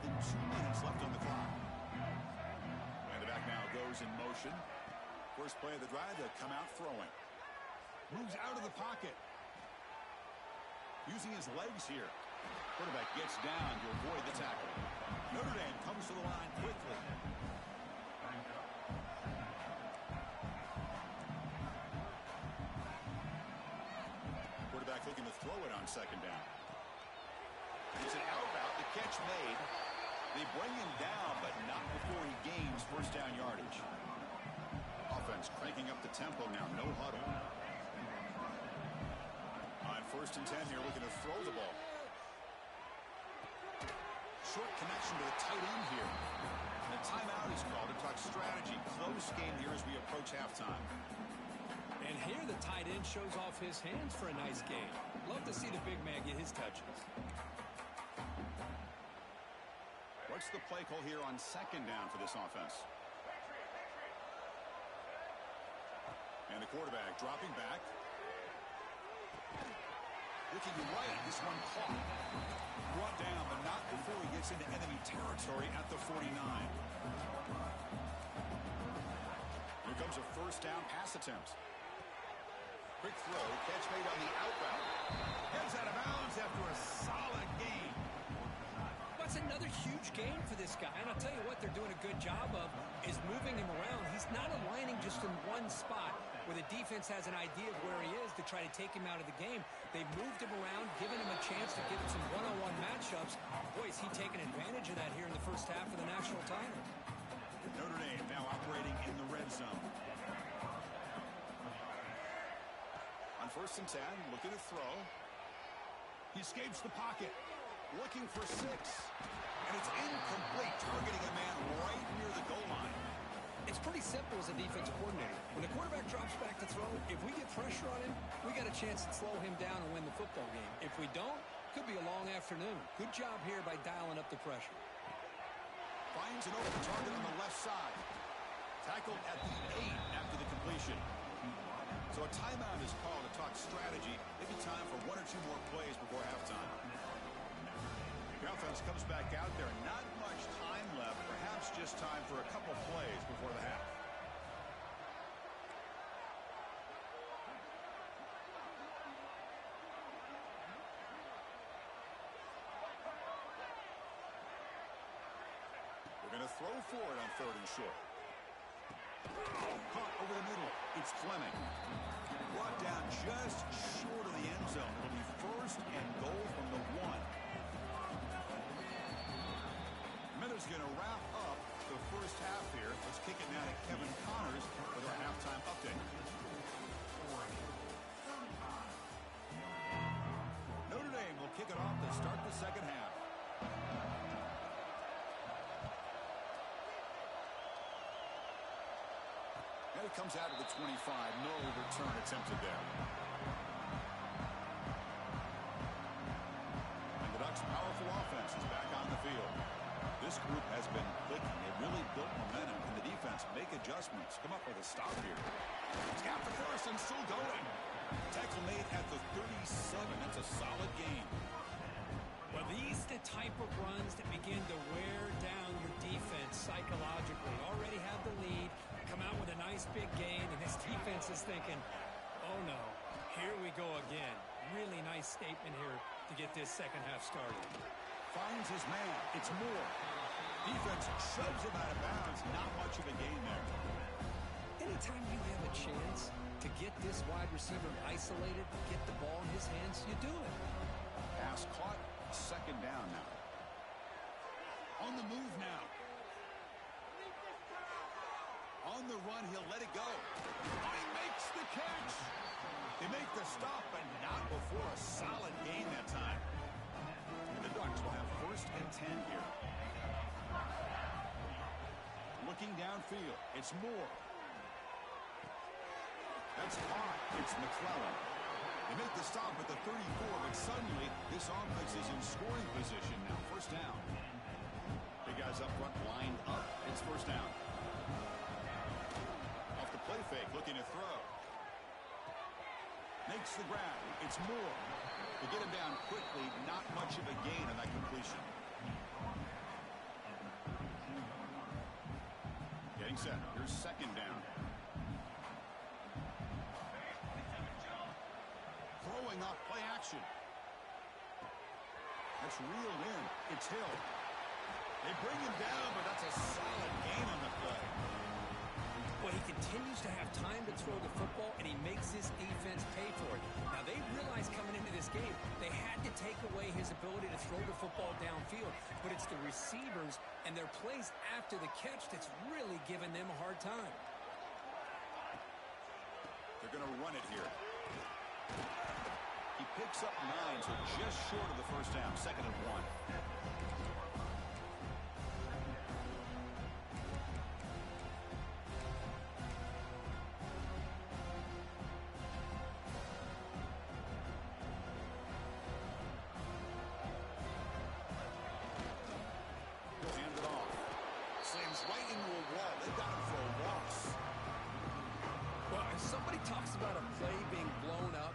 than 2 minutes left on the clock. And the back now goes in motion. First play of the drive, they'll come out throwing. Moves out of the pocket. Using his legs here. Quarterback gets down to avoid the tackle. Notre Dame comes to the line quickly. Quarterback looking to throw it on second down. It's an out route. The catch made. They bring him down, but not before he gains first down yardage. Offense cranking up the tempo now. No huddle. On 1st and 10 here, looking to throw the ball. Short connection to the tight end here. And a timeout is called to talk strategy. Close game here as we approach halftime. And here the tight end shows off his hands for a nice game. Love to see the big man get his touches. What's the play call here on second down for this offense? And the quarterback dropping back. Looking right, this one caught. Brought down, but not before he gets into enemy territory at the 49. Here comes a first down pass attempt. Quick throw, catch made on the out route. Heads out of bounds after a solid gain. That's another huge gain for this guy. And I'll tell you what they're doing a good job of is moving him around. He's not aligning just in one spot where the defense has an idea of where he is to try to take him out of the game. They've moved him around, given him a chance to give him some one-on-one matchups. Boy, is he taking advantage of that here in the first half of the national title. Notre Dame now operating in the red zone. On 1st and 10, looking to throw. He escapes the pocket. Looking for 6. And it's incomplete, targeting a man right near the goal line. It's pretty simple as a defensive coordinator. When the quarterback drops back to throw, if we get pressure on him, we got a chance to slow him down and win the football game. If we don't, could be a long afternoon. Good job here by dialing up the pressure. Finds an open target on the left side. Tackled at the 8 after the completion. So a timeout is called to talk strategy. Maybe time for 1 or 2 more plays before halftime. The offense comes back out there. Not much time left. Perhaps just time for a couple plays before the half. They're going to throw for it on 3rd and short. Caught over the middle. It's Fleming. Brought down just short of the end zone. It'll be 1st and goal from the 1. Miller's going to wrap up the first half here. Let's kick it now to Kevin Connors with our halftime update. Notre Dame will kick it off to start the second half. And it comes out of the 25. No return attempted there. And the Ducks' powerful offense is back on the field. This group has been clicking. They've really built momentum. Can the defense make adjustments? Come up with a stop here. He's got the first and still going. Tackle made at the 37. That's a solid gain. Well, these the type of runs that begin to wear down your defense psychologically. Already have the lead, come out with a nice big gain, and this defense is thinking, oh no, here we go again. Really nice statement here to get this second half started. Finds his man. It's Moore. Defense shoves him out of bounds. Not much of a gain there. Anytime you have a chance to get this wide receiver isolated, get the ball in his hands, you do it. Pass caught. Second down now. On the move now. On the run, he'll let it go. Oh, he makes the catch. They make the stop, but not before a solid gain that time. And the Ducks will have 1st and 10 here. Looking downfield. It's Moore. That's caught. It's McClellan. They make the stop at the 34, but suddenly this offense is in scoring position now. 1st down. Big guys up front lined up. It's 1st down. Off the play fake, looking to throw. Makes the grab. It's Moore. They get him down quickly. Not much of a gain on that completion. Getting set. Here's second down. Throwing off play action. That's reeled in. It's Hill. They bring him down, but that's a solid gain on the play. Well, he continues to have time to throw the football, and he makes his defense pay for it. Now, they realized coming into this game, they had to take away his ability to throw the football downfield. But it's the receivers and their plays after the catch that's really giving them a hard time. They're going to run it here. He picks up 9, so just short of the first down. 2nd and 1. Talks about a play being blown up.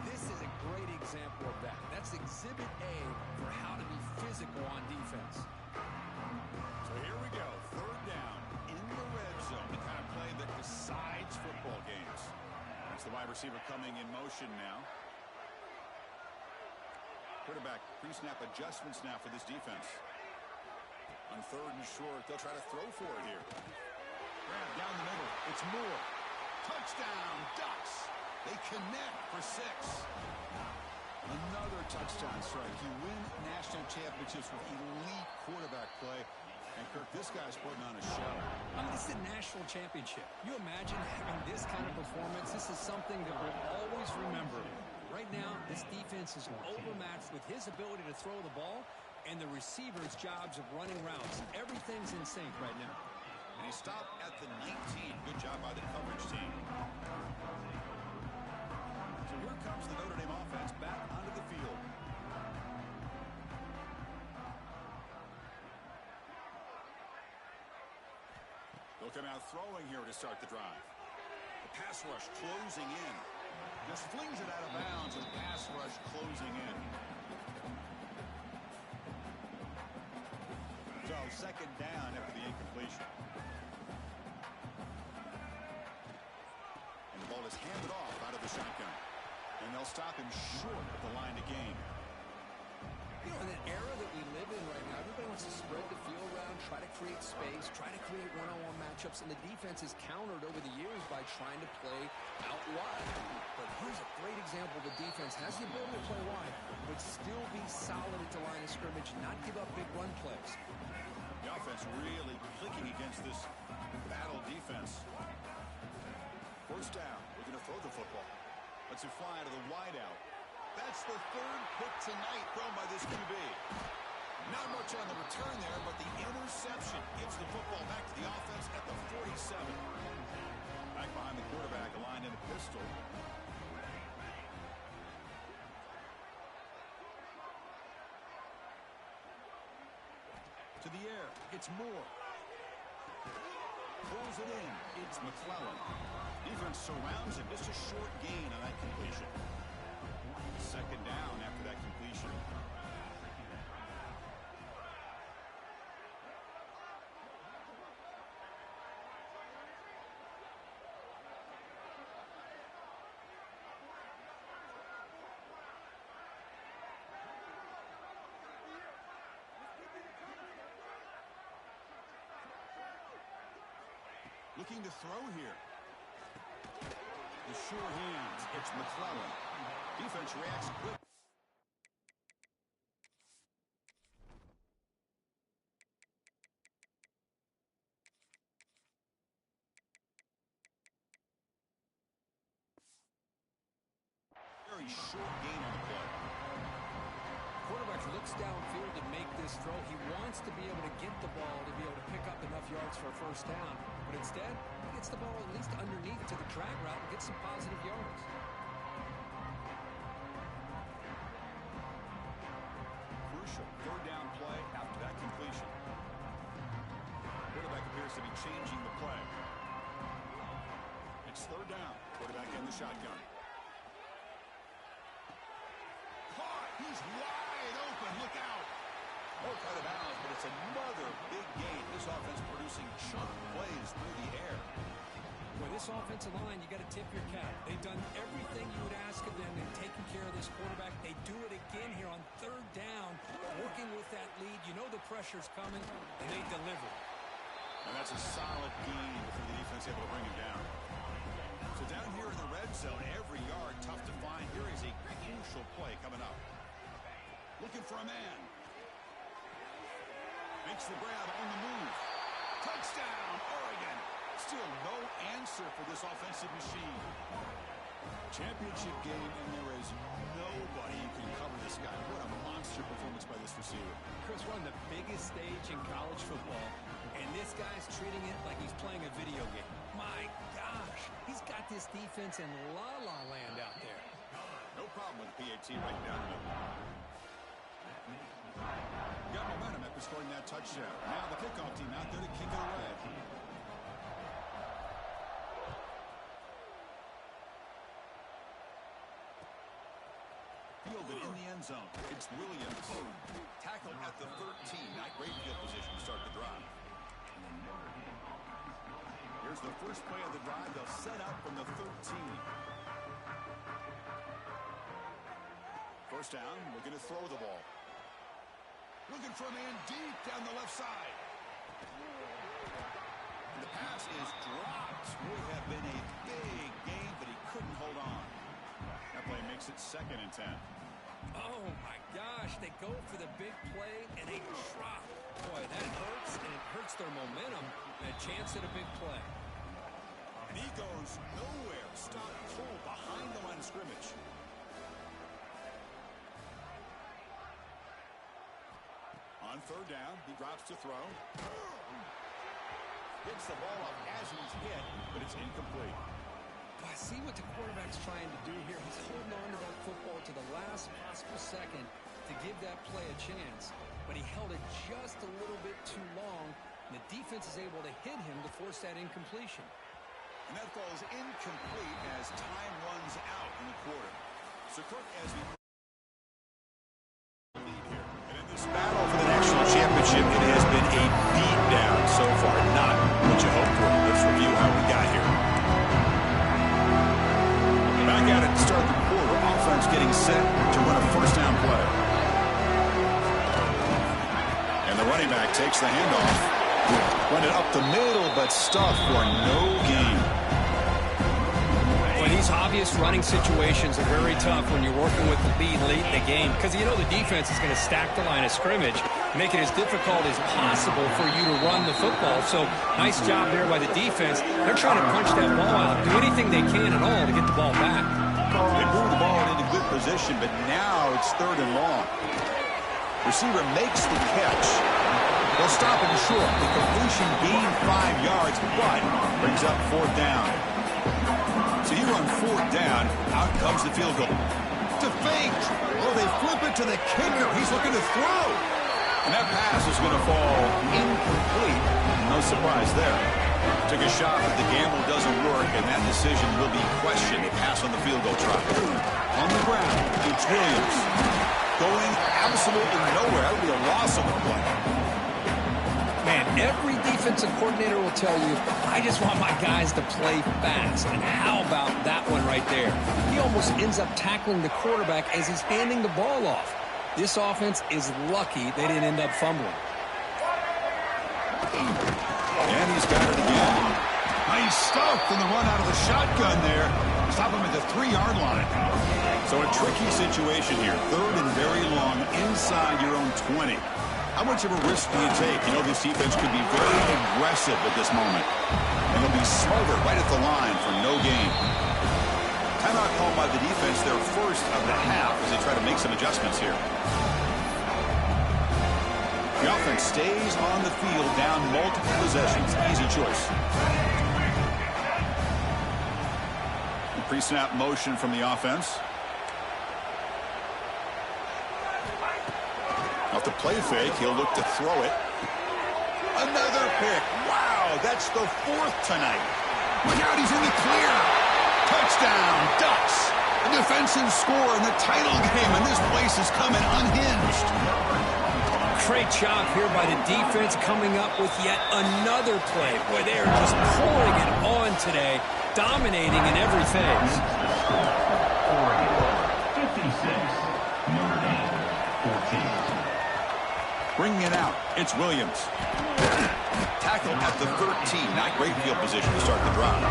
This is a great example of that. That's exhibit A for how to be physical on defense. So here we go. 3rd down in the red zone. The kind of play that decides football games. That's the wide receiver coming in motion now. Quarterback pre-snap adjustments now for this defense. On 3rd and short, they'll try to throw for it here. Grab down the middle. It's Moore. Touchdown, Ducks. They connect for 6. Another touchdown strike. You win national championships with elite quarterback play. And, Kirk, this guy's putting on a show. I mean, this is a national championship. You imagine having this kind of performance? This is something that we'll always remember. Right now, this defense is overmatched with his ability to throw the ball and the receivers' jobs of running routes. Everything's in sync right now. And he stopped at the 19. Good job by the coverage team. So here comes the Notre Dame offense back onto the field. They'll come out throwing here to start the drive. The pass rush closing in. Just flings it out of bounds, and pass rush closing in. So 2nd down after the incompletion. And the ball is handed off out of the shotgun. And they'll stop him short of the line to gain. You know, in an era that we live in right now, everybody wants to spread the field around, try to create space, try to create one-on-one matchups, and the defense is countered over the years by trying to play out wide. But here's a great example. The defense has the ability to play wide, but still be solid at the line of scrimmage, not give up big run plays. The offense really clicking against this battle defense. 1st down. We're going to throw the football. Let's it fly to the wideout. That's the 3rd pick tonight thrown by this QB. Not much on the return there, but the interception gives the football back to the offense at the 47. Back behind the quarterback, aligned in a pistol. To the air, it's Moore. Pulls it in, it's McClellan. Defense surrounds him, just a short gain on that completion. 2nd down after that completion. Looking to throw here. The sure hands. It's McClellan. Defense reacts quick. Very short gain on the play. Quarterback looks downfield to make this throw. He wants to be able to get the ball to be able to pick up enough yards for a 1st down. But instead, he gets the ball at least underneath to the drag route and gets some positive yards. Crucial 3rd down play after that completion. Quarterback appears to be changing the play. It's 3rd down. Quarterback in the shotgun. Caught. He's wide open. Look out. Broke out of bounds, but it's another big gain. This offense producing chunk plays through the air. With this offensive line, you got to tip your cap. They've done everything you would ask of them in taking care of this quarterback. They do it again here on third down, working with that lead. You know the pressure's coming, and they deliver. And that's a solid gain for the defense able to bring him down. So down here in the red zone, every yard tough to find. Here is a crucial play coming up. Looking for a man. Makes the grab on the move. Touchdown, Oregon. Still no answer for this offensive machine. Championship game, and there is nobody who can cover this guy. What a monster performance by this receiver. Chris, we're on the biggest stage in college football, and this guy's treating it like he's playing a video game. My gosh, he's got this defense in la-la land out there. No problem with the PAT right down the middle. Got momentum after scoring that touchdown. Now the kickoff team out there to kick it away. Fielded in the end zone. It's Williams. Tackled at the 13. Not great field position to start the drive. Here's the first play of the drive. They'll set up from the 13. First down, we're going to throw the ball. Looking for a man deep down the left side. And the pass is dropped. Would have been a big gain, but he couldn't hold on. That play makes it 2nd and 10. Oh, my gosh. They go for the big play, and they drop. Boy, that hurts, and it hurts their momentum. And a chance at a big play. And he goes nowhere. Stop pull behind the line of scrimmage. On third down, he drops to throw. Gets the ball up as he's hit, but it's incomplete. I see what the quarterback's trying to do here. He's holding on to that football to the last possible second to give that play a chance. But he held it just a little bit too long, and the defense is able to hit him to force that incompletion. And that falls incomplete as time runs out in the quarter. So Kirk, as we lead here. And in this battle for the national championship, it has been a beatdown so far. Not what you hoped for. Let's review how we got here. Back at it to start the quarter. Offense getting set to run a first down play. And the running back takes the handoff. Run it up the middle, but stuffed for no gain. Well, these obvious running situations are very tough when you're working with the lead late in the game, because you know the defense is going to stack the line of scrimmage, make it as difficult as possible for you to run the football. So nice job there by the defense. They're trying to punch that ball out, do anything they can at all to get the ball back. They move the ball into good position, but now it's 3rd and long. Receiver makes the catch. They'll stop him short. The completion gained 5 yards, but brings up 4th down. So here on 4th down, out comes the field goal. To fake. Oh, they flip it to the kicker. He's looking to throw. And that pass is going to fall incomplete. No surprise there. Took a shot, but the gamble doesn't work, and that decision will be questioned. A pass on the field goal try. On the ground, it's Williams. Going absolutely nowhere. That would be a loss on the play. Man, every defensive coordinator will tell you, I just want my guys to play fast. And how about that one right there? He almost ends up tackling the quarterback as he's handing the ball off. This offense is lucky they didn't end up fumbling. And he's got it again. Nice stuff in the run out of the shotgun there. Stop him at the 3-yard line. So a tricky situation here. 3rd and very long inside your own 20. How much of a risk do you take? You know this defense could be very aggressive at this moment. And they'll be smothered right at the line for no gain. Timeout called by the defense, their first of the half, as they try to make some adjustments here. The offense stays on the field, down multiple possessions. Easy choice. Pre-snap motion from the offense. Off the play fake, he'll look to throw it. Another pick. Wow, that's the 4th tonight. Look out, he's in the clear. Touchdown, Ducks. A defensive score in the title game, and this place is coming unhinged. Great job here by the defense coming up with yet another play. Boy, they are just pouring it on today, dominating in every phase. Oregon, 56. Notre Dame, 14. Bringing it out, it's Williams. Tackle at the 13. Not great field position to start the drive.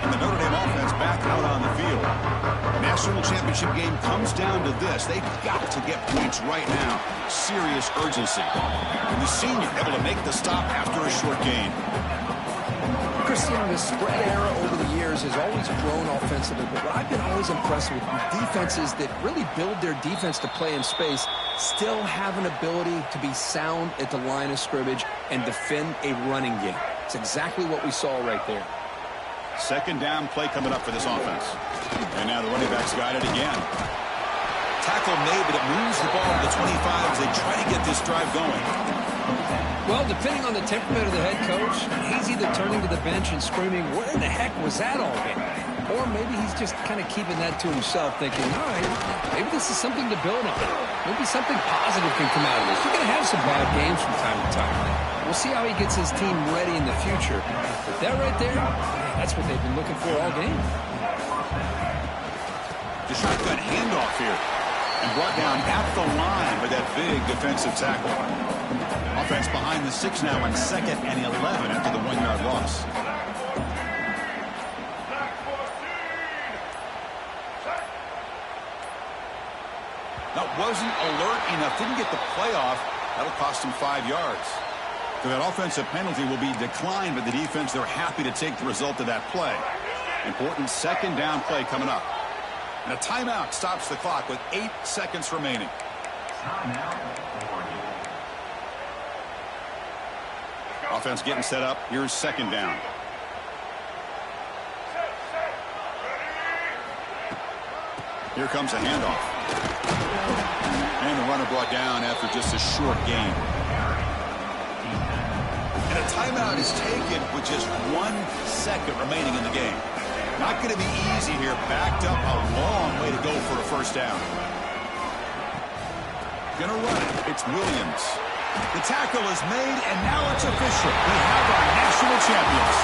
And the Notre Dame offense back out on the field. National championship game comes down to this. They've got to get points right now. Serious urgency. And the senior able to make the stop after a short gain. Christian, the spread era over the years has always grown offensively, but what I've been always impressed with defenses that really build their defense to play in space still have an ability to be sound at the line of scrimmage and defend a running game. It's exactly what we saw right there. Second down play coming up for this offense. And now the running back's got it again. Tackle made, but it moves the ball to the 25 as they try to get this drive going. Well, depending on the temperament of the head coach, he's either turning to the bench and screaming, where the heck was that all game? Or maybe he's just kind of keeping that to himself, thinking, all right, maybe this is something to build on. Maybe something positive can come out of this. You're going to have some bad games from time to time. We'll see how he gets his team ready in the future. But that right there, that's what they've been looking for all game. The shotgun handoff here. And brought down at the line with that big defensive tackle. Offense behind the 6 now on 2nd and 11 after the 1-yard loss. That wasn't alert enough. Didn't get the play off. That'll cost him 5 yards. So that offensive penalty will be declined by the defense. They're happy to take the result of that play. Important second down play coming up. And a timeout stops the clock with 8 seconds remaining. Offense getting set up. Here's second down. Here comes a handoff. And the runner brought down after just a short gain. And a timeout is taken with just 1 second remaining in the game. Not going to be easy here. Backed up a long way to go for a first down. Going to run it. It's Williams. The tackle is made, and now it's official. We have our national champions.